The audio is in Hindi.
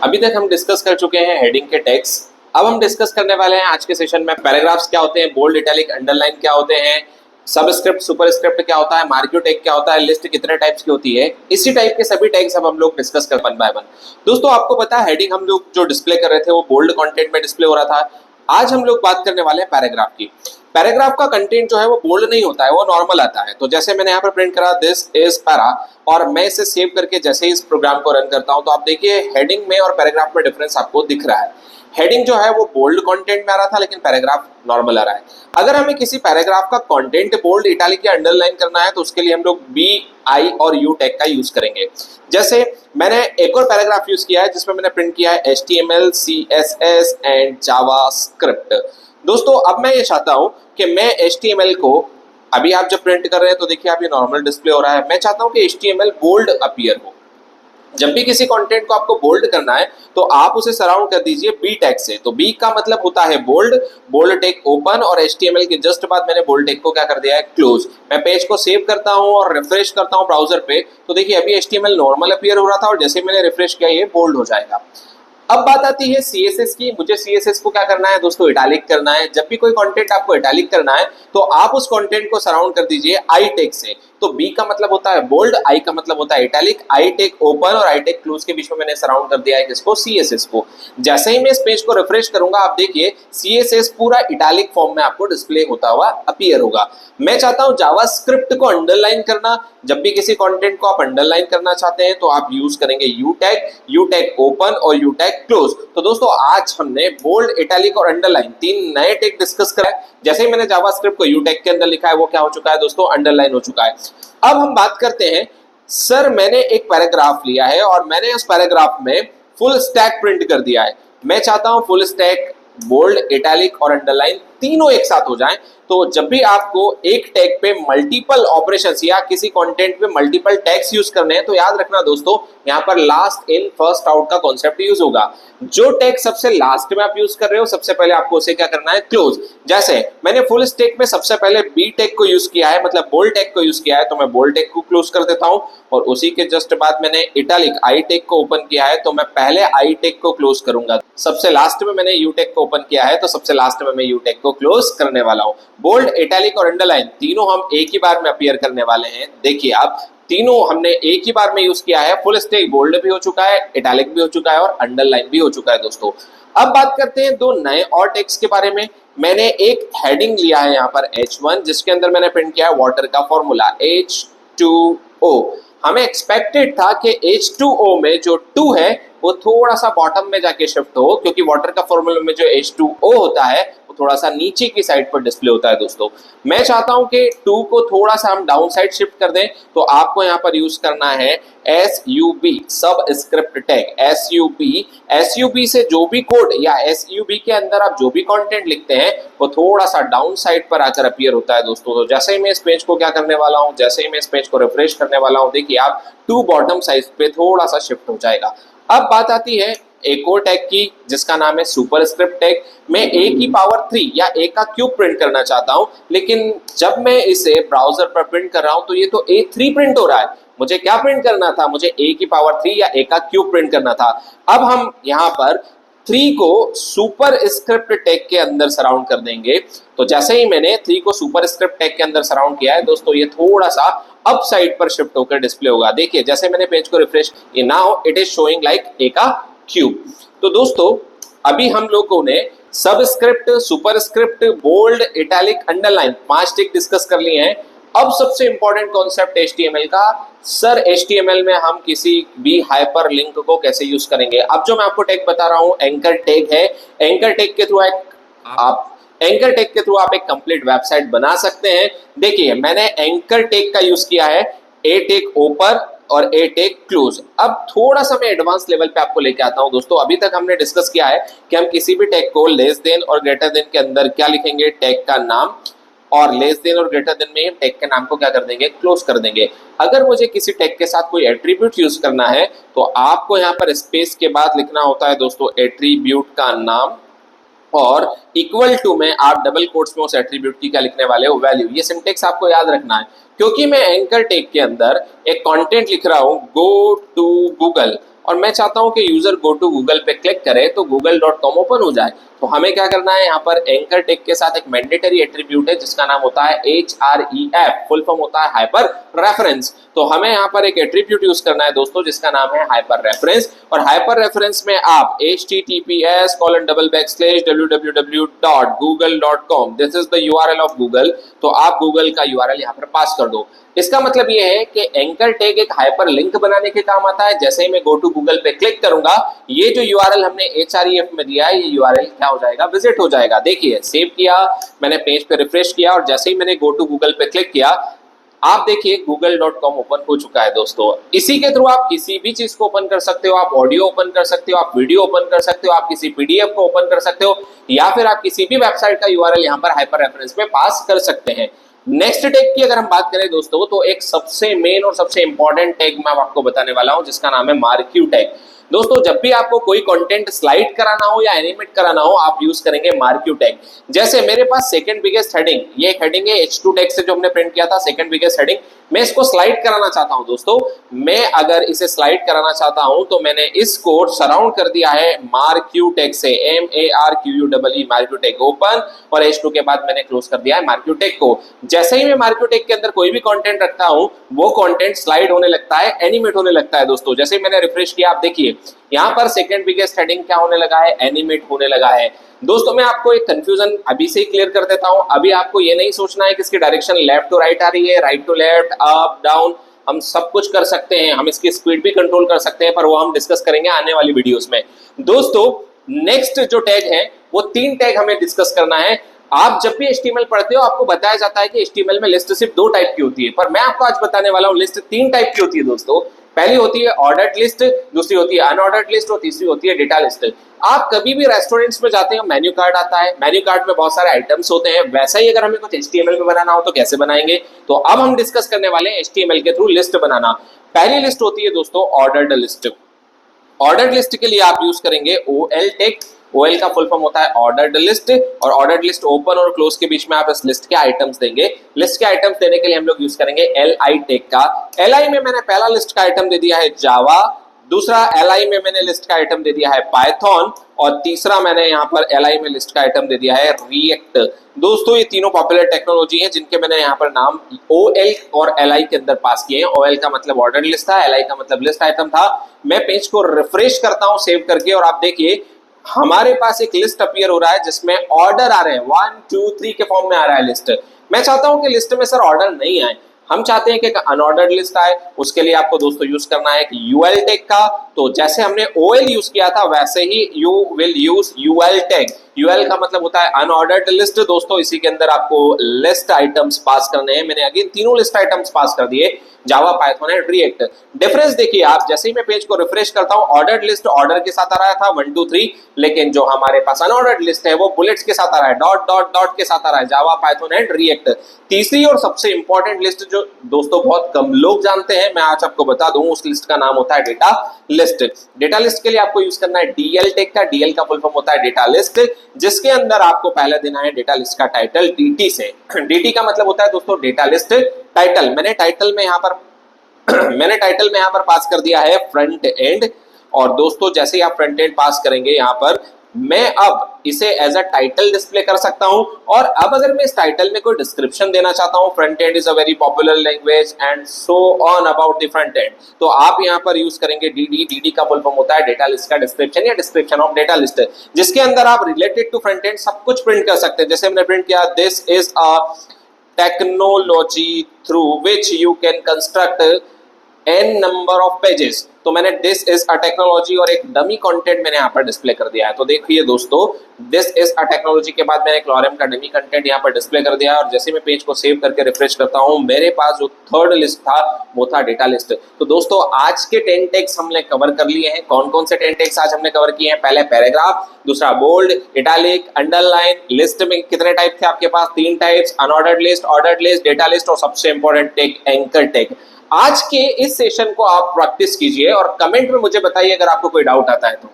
अभी तक हम डिस्कस कर चुके हैं हेडिंग के टैग्स। अब हम डिस्कस करने वाले हैं आज के सेशन में पैराग्राफ्स क्या होते हैं, बोल्ड, इटैलिक, अंडरलाइन क्या होते हैं, सबस्क्रिप्ट, सुपरस्क्रिप्ट क्या होता है, मार्क्यू टैग क्या होता है, लिस्ट कितने टाइप्स की होती है। इसी टाइप के सभी टैग्स अब हम लोग डिस्कस कर वन बाय वन। दोस्तों आपको पता है हेडिंग हम लोग जो डिस्प्ले कर रहे थे वो बोल्ड कंटेंट में डिस्प्ले हो रहा था। आज हम लोग बात करने वाले हैं पैराग्राफ की। पैराग्राफ का कंटेंट जो है वो बोल्ड नहीं होता है, वो नॉर्मल आता है। तो जैसे मैंने यहाँ पर प्रिंट करा दिस इज पैरा और मैं इसे सेव करके जैसे ही इस प्रोग्राम को रन करता हूं तो आप देखिए हेडिंग में और पैराग्राफ में डिफरेंस आपको दिख रहा है। हेडिंग जो है वो बोल्ड कंटेंट में आ रहा था लेकिन पैराग्राफ नॉर्मल आ रहा है। अगर हमें किसी पैराग्राफ का कंटेंट बोल्ड, इटैलिक या अंडरलाइन करना है तो उसके लिए हम लोग बी, आई और यू टैग का यूज करेंगे। जैसे मैंने एक और पैराग्राफ यूज किया है जिसमें मैंने प्रिंट किया है HTML, CSS एंड जावास्क्रिप्ट। दोस्तों अब मैं ये चाहता हूं कि मैं HTML को, अभी आप जब प्रिंट कर रहे हैं तो देखिए आप ये नॉर्मल डिस्प्ले हो रहा है, मैं चाहता हूं कि HTML बोल्ड अपीयर हो। जब भी किसी कंटेंट को आपको बोल्ड करना है तो आप उसे सराउंड कर दीजिए बी टैग से। तो बी का मतलब होता है बोल्ड, बोल्ड टैग ओपन और HTML के जस्ट बाद मैंने बोल्ड टैग को क्या कर दिया है, क्लोज। मैं पेज को सेव करता हूं और रिफ्रेश करता हूं ब्राउजर पे तो देखिए अभी HTML नॉर्मल अपीयर हो रहा था और जैसे मैंने रिफ्रेश किया ये बोल्ड हो जाएगा। अब बात आती है CSS की। मुझे CSS को क्या करना है दोस्तों, इटैलिक करना है। जब भी कोई कंटेंट आपको इटैलिक करना है तो आप उस कंटेंट को सराउंड कर दीजिए आई टैग से। तो B का मतलब होता है बोल्ड, I का मतलब होता है इटैलिक, आई टैग ओपन और आई टैग क्लोज के बीच में मैंने सराउंड कर दिया है किसको, CSS को। जैसे ही मैं इस पेज को रिफ्रेश करूंगा आप देखिए CSS पूरा इटैलिक फॉर्म में आपको डिस्प्ले होता हुआ अपीयर होगा। मैं चाहता हूं जावास्क्रिप्ट को अंडरलाइन करना। जब भी किसी कंटेंट को आप अंडरलाइन करना चाहते हैं तो आप यूज करेंगे यू टैग ओपन और यू टैग क्लोज। तो दोस्तों आज हमने बोल्ड, इटैलिक और अंडरलाइन तीन नए टैग डिस्कस करा है। जैसे ही मैंने जावास्क्रिप्ट को यू टैग के अंदर लिखा है वो क्या हो चुका है दोस्तों, अंडरलाइन हो चुका है। अब हम बात करते हैं, सर मैंने एक पैराग्राफ लिया है और मैंने उस पैराग्राफ में फुल स्टैक प्रिंट कर दिया है। मैं चाहता हूं फुल स्टैक, बोल्ड, इटैलिक और अंडरलाइन तीनों एक साथ हो जाएं। तो जब भी आपको एक टैग पे मल्टीपल ऑपरेशंस या किसी कंटेंट पे मल्टीपल टैग्स यूज करने हैं तो याद रखना दोस्तों यहां पर लास्ट इन फर्स्ट आउट का कॉन्सेप्ट यूज होगा। जो टैग सबसे लास्ट में आप यूज कर रहे हो सबसे पहले आपको उसे क्या करना है, क्लोज। जैसे मैंने फुल स्टैक में सबसे पहले बी टैग को यूज किया है, मतलब बोल्ड टैग को यूज किया है, तो मैं बोल्ड टैग को क्लोज कर देता हूं और उसी के जस्ट बाद मैंने इटैलिक आई टैग को ओपन किया है तो मैं पहले आई टैग को क्लोज करूंगा। सबसे लास्ट में मैंने यू टैग को ओपन किया है तो सबसे लास्ट में मैं यू टैग को क्लोज करने वाला हूं। बोल्ड, इटैलिक और अंडरलाइन तीनों हम एक ही बार में अपीयर करने वाले हैं। देखिए अब तीनों हमने एक ही बार में यूज किया है। फुल स्टैक बोल्ड भी हो चुका है, इटैलिक भी हो चुका है और अंडरलाइन भी हो चुका है दोस्तों। अब बात करते हैं दो नए और टेक्स्ट के बारे में। मैंने एक हेडिंग लिया है यहाँ पर H1 जिसके अंदर मैंने प्रिंट किया है वाटर का फॉर्मूला H2O। हमें एक्सपेक्टेड था कि H2O में जो 2 है वो थोड़ा सा बॉटम में जाके शिफ्ट हो, क्योंकि वाटर का फॉर्मूला में जो H2O होता है वो थोड़ा सा नीचे की साइड पर डिस्प्ले होता है दोस्तों। मैं चाहता हूं कि 2 को थोड़ा सा हम डाउन साइड शिफ्ट कर दें तो आपको यहां पर यूज करना है SUB, सब स्क्रिप्ट टैग। SUB से जो भी कोड या SUB के अंदर आप जो भी कंटेंट लिखते हैं वो थोड़ा सा डाउन साइड पर आकर अपीयर होता है दोस्तों। तो जैसे ही मैं इस पेज को क्या करने वाला हूं, जैसे ही मैं इस पेज को रिफ्रेश करने वाला हूं, देखिए आप 2 बॉटम साइज पे थोड़ा सा शिफ्ट हो जाएगा। अब बात आती है एक और टैग की जिसका नाम है सुपरस्क्रिप्ट टैग। मैं a की पावर 3 या a का क्यूब प्रिंट करना चाहता हूं, लेकिन जब मैं इसे ब्राउजर पर प्रिंट कर रहा हूं तो ये तो A3 प्रिंट हो रहा है। मुझे क्या प्रिंट करना था, मुझे a की पावर 3 या a का क्यूब प्रिंट करना था। अब हम यहां पर 3 को सुपर स्क्रिप्ट टैग के अंदर सराउंड कर देंगे। तो जैसे ही मैंने 3 को सुपर स्क्रिप्ट टैग के अंदर सराउंड किया है दोस्तों ये थोड़ा सा अप साइड पर शिफ्ट होकर डिस्प्ले होगा। देखिए जैसे मैंने पेज को रिफ्रेश, ये now it is showing like a का क्यूब। तो दोस्तों अभी हम लोगों ने subscript, superscript, bold, italic, underline 5 tick discuss कर लिए हैं। अब सबसे इंपॉर्टेंट कॉन्सेप्ट HTML का। सर HTML में हम किसी भी हाइपर लिंक को कैसे यूज करेंगे। अब जो मैं आपको टैग बता रहा हूं एंकर टैग है। एंकर टैग के थ्रू आप एक कंप्लीट वेबसाइट बना सकते हैं। देखिए मैंने एंकर टैग का यूज किया है, ए टैग ओपन और ए टैग क्लोज। अब थोड़ा सा मैं एडवांस लेवल पे आपको लेके आता हूं दोस्तों। अभी तक हमने डिस्कस किया है कि हम किसी भी टैग को लेस देन और ग्रेटर देन के अंदर क्या लिखेंगे, टैग का नाम, और लेस देन और ग्रेटर देन में टैग के नाम को क्या कर देंगे, क्लोज कर देंगे। अगर मुझे किसी टैग के साथ कोई एट्रीब्यूट यूज करना है तो आपको यहाँ पर स्पेस के बाद लिखना होता है दोस्तों एट्रीब्यूट का नाम, और इक्वल टू में आप डबल कोट्स में उस एट्रीब्यूट की क्या लिखने वाले हो, वैल्यू। ये सिंटेक्स आपको याद रखना है क्योंकि मैं एंकर टैग के अंदर एक कंटेंट लिख रहा हूं गो टू गूगल। और मैं चाहता हूं कि यूजर गो टू गूगल पे क्लिक करे तो google.com ओपन हो जाए। तो हमें क्या करना है, यहाँ पर एंकर टेक के साथ एक मैंडेटरी एट्रीब्यूट है जिसका नाम होता है href, फुल फॉर्म होता है हाइपर रेफरेंस। तो हमें यहाँ पर एक एट्रीब्यूट यूज करना है दोस्तों जिसका नाम है हाइपर रेफरेंस, और हाइपर रेफरेंस में आप https://www.google.com, this is the URL of Google, तो आप गूगल का यूआरएल यहाँ पर पास कर दो। इसका मतलब ये है कि एंकर टैग एक हाइपर लिंक बनाने के काम आता है। जैसे ही मैं गो टू गूगल पे क्लिक करूंगा, ये जो यूआरएल हमने href में दिया है, ये यूआरएल क्या हो जाएगा, विजिट हो जाएगा। देखिए सेव किया मैंने, पेज पे रिफ्रेश किया, और जैसे ही मैंने गो टू गूगल पे क्लिक किया, आप देखिए google.com ओपन हो चुका है दोस्तों। इसी के थ्रू आप किसी भी चीज को ओपन कर सकते हो, आप ऑडियो ओपन कर सकते हो, आप वीडियो ओपन कर सकते हो, आप किसी पीडीएफ को ओपन कर सकते हो, या फिर आप किसी भी वेबसाइट का यूआरएल यहाँ पर हाइपर रेफरेंस में पास कर सकते हैं। नेक्स्ट टैग की अगर हम बात करें दोस्तों, तो एक सबसे मेन और सबसे इंपॉर्टेंट टैग मैं आपको बताने वाला हूं जिसका नाम है मार्क्यू टैग। दोस्तों जब भी आपको कोई कंटेंट स्लाइड कराना हो या एनिमेट कराना हो, आप यूज करेंगे मार्क्यू टैग। जैसे मेरे पास सेकंड बिगेस्ट हेडिंग, ये एक हेडिंग है H2 टैग से जो हमने प्रिंट किया था, सेकंड बिगेस्ट हेडिंग, मैं इसको स्लाइड कराना चाहता हूं दोस्तों। मैं अगर इसे स्लाइड कराना चाहता हूं तो मैंने इसको सराउंड कर दिया है मार्क्यू टैग से, MARQUE, मार्क्यू टैग ओपन, और H2 के बाद मैंने क्लोज कर दिया है मार्क्यू टैग को। जैसे ही मैं मार्क्यू टैग के अंदर कोई भी कंटेंट रखता हूं, वो कंटेंट स्लाइड होने लगता है, एनिमेट होने लगता है दोस्तों। जैसे ही मैंने रिफ्रेश किया, आप देखिए यहाँ पर सेकंड बिगेस्ट हेडिंग क्या होने लगा है, एनिमेट होने लगा है। दोस्तों मैं आपको एक कंफ्यूजन अभी से ही क्लियर कर देता हूं। अभी आपको ये नहीं सोचना है कि इसकी डायरेक्शन लेफ्ट टू राइट आ रही है, right to left, up down, हम सब कुछ कर सकते हैं, हम इसकी स्पीड भी कंट्रोल कर सकते हैं, पर वो हम डिस्कस करेंगे आने वाली वीडियोस में। दोस्तों नेक्स्ट जो टैग है, वो 3 टैग हमें डिस्कस करना है। आप जब भी HTML पढ़ते हो, आपको बताया जाता है कि HTML में लिस्ट सिर्फ 2 टाइप की होती है, पर मैं आपको आज बताने वाला हूं लिस्ट 3 टाइप की होती है दोस्तों। पहली होती है ऑर्डर्ड लिस्ट, दूसरी होती है अनऑर्डर्ड लिस्ट, और तीसरी होती है डेटा लिस्ट। आप कभी भी रेस्टोरेंट्स में जाते हैं, मेन्यू कार्ड आता है, मेन्यू कार्ड में बहुत सारे आइटम्स होते हैं, वैसा ही अगर हमें कुछ HTML में बनाना हो तो कैसे बनाएंगे। तो अब हम डिस्कस करने वाले हैं HTML के थ्रू लिस्ट बनाना। पहली लिस्ट होती है दोस्तों ऑर्डर्ड लिस्ट। ऑर्डर्ड लिस्ट के लिए आप यूज करेंगे OL टैग। OL का फुल फॉर्म होता है ऑर्डर्ड लिस्ट, और ऑर्डर्ड लिस्ट ओपन और क्लोज के बीच में आप इस लिस्ट के आइटम्स देंगे। लिस्ट के आइटम्स देने के लिए हम लोग यूज करेंगे LI टैग का। LI में मैंने पहला लिस्ट का आइटम दे दिया है जावा, दूसरा LI में मैंने लिस्ट का आइटम दे दिया है पाइथन, और तीसरा मैंने यहाँ पर LI में लिस्ट का आइटम दे दिया है रिएक्ट। दोस्तों ये तीनों पॉपुलर टेक्नोलॉजी हैं जिनके मैंने यहाँ पर नाम OL और LI के अंदर पास किए हैं। OL का मतलब ऑर्डर्ड लिस्ट था, LI का मतलब लिस्ट आइटम था। मैं पेज को रिफ्रेश करता हूँ सेव करके, और आप देखिए हमारे पास एक लिस्ट अपीयर हो रहा है जिसमें ऑर्डर आ रहे हैं, 1 2 3 के फॉर्म में आ रहा है लिस्ट। मैं चाहता हूं कि लिस्ट में सर ऑर्डर नहीं आए, हम चाहते हैं कि एक अनऑर्डर्ड लिस्ट आए। उसके लिए आपको दोस्तों यूज करना है कि UL टैग का। तो जैसे हमने OL यूज किया था, वैसे ही you will use UL tag. UL का मतलब होता है अनऑर्डर्ड लिस्ट। दोस्तों इसी के अंदर आपको लिस्ट आइटम्स पास करने हैं। मैंने अगेन तीनों लिस्ट आइटम्स पास कर दिए, जावा, पाइथन एंड रिएक्ट। डिफरेंस देखिए आप, जैसे ही मैं पेज को रिफ्रेश करता हूं, ऑर्डर्ड लिस्ट ऑर्डर के साथ आ रहा था 1 2 3, लेकिन जो हमारे पास अनऑर्डर्ड लिस्ट है वो बुलेट्स के साथ आ रहा है, डॉट डॉट डॉट के साथ आ रहा है, जावा, पाइथन एंड रिएक्ट। तीसरी और सबसे इंपॉर्टेंट लिस्ट जो दोस्तों बहुत कम लोग जानते हैं, मैं आज आपको बता दूं, उस लिस्ट का नाम होता है डेटा लिस्ट। डेटा लिस्ट के लिए आपको यूज करना है DL टैग का। DL का फुल फॉर्म होता है डेटा लिस्ट, जिसके अंदर आपको पहले देना है डेटा लिस्ट का टाइटल DT से। DT का मतलब होता है दोस्तों डेटा लिस्ट टाइटल। मैंने टाइटल में यहाँ पर पास कर दिया है फ्रंट एंड, और दोस्तों जैसे ही आप फ्रंट एंड पास करेंगे, यहाँ पर मैं अब इसे एज अ टाइटल डिस्प्ले कर सकता हूं। और अब अगर मैं इस टाइटल में कोई डिस्क्रिप्शन देना चाहता हूं, front end is a very popular language and so on about the front end, तो आप यहां पर यूज करेंगे DD का फुल फॉर्म होता है डेटा लिस्ट का डिस्क्रिप्शन या डिस्क्रिप्शन ऑफ डेटा लिस्ट, जिसके अंदर आप रिलेटेड टू फ्रंट एंड सब कुछ प्रिंट कर सकते हैं। जैसे हमने प्रिंट किया, this is a technology through which you can construct n number of pages, तो मैंने दिस इज अ टेक्नोलॉजी और एक डमी कंटेंट मैंने यहाँ पर डिस्प्ले कर दिया है। तो देखिए दोस्तों, दिस इज अ टेक्नोलॉजी के बाद मैंने क्लोरम का डमी कंटेंट यहाँ पर डिस्प्ले कर दिया, और जैसे मैं पेज को सेव करके रिफ्रेश करता हूँ, मेरे पास जो थर्ड लिस्ट था वो था डेटा लिस्ट। तो दोस्तों आज के 10 टैग्स हमने कवर कर लिए हैं। कौन कौन से 10 टैग्स आज हमने कवर किए हैं? पहले पैराग्राफ, दूसरा बोल्ड, इटैलिक, अंडरलाइन। लिस्ट में कितने टाइप थे आपके पास? 3 types, unordered list, ordered list, data list, और सबसे इंपॉर्टेंट टैग एंकर टैग। आज के इस सेशन को आप प्रैक्टिस कीजिए और कमेंट में मुझे बताइए अगर आपको कोई डाउट आता है तो।